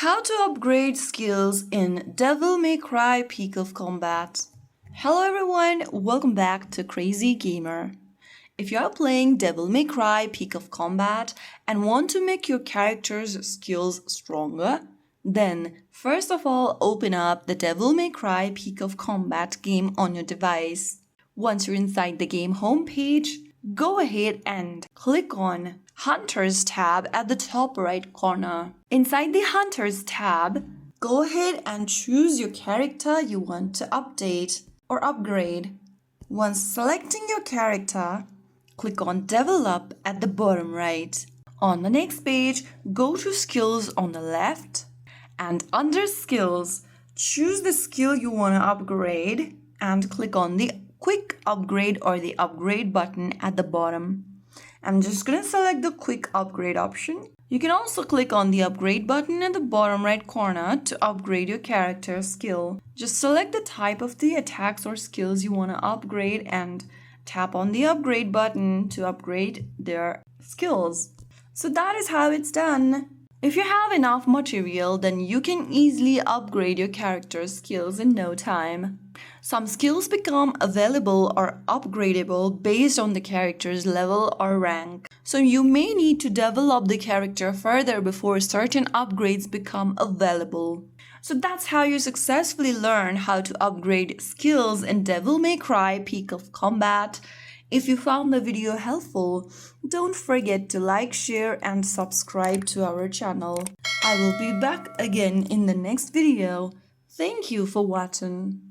How to upgrade skills in Devil May Cry Peak of Combat. Hello everyone, welcome back to Crazy Gamer. If you are playing Devil May Cry Peak of Combat and want to make your character's skills stronger, then first of all open up the Devil May Cry Peak of Combat game on your device. Once you're inside the game homepage, go ahead and click on Hunters tab at the top right corner. Inside the Hunters tab, go ahead and choose your character you want to update or upgrade. Once selecting your character, click on Develop at the bottom right. On the next page, go to Skills on the left, and under Skills, choose the skill you want to upgrade and click on the Quick Upgrade or the Upgrade button at the bottom. I'm just going to select the Quick Upgrade option. You can also click on the Upgrade button at the bottom right corner to upgrade your character's skill. Just select the type of the attacks or skills you want to upgrade and tap on the Upgrade button to upgrade their skills. So that is how it's done. If you have enough material, then you can easily upgrade your character's skills in no time. Some skills become available or upgradable based on the character's level or rank. So you may need to develop the character further before certain upgrades become available. So that's how you successfully learn how to upgrade skills in Devil May Cry Peak of Combat. If you found the video helpful, don't forget to like, share and subscribe to our channel. I will be back again in the next video. Thank you for watching.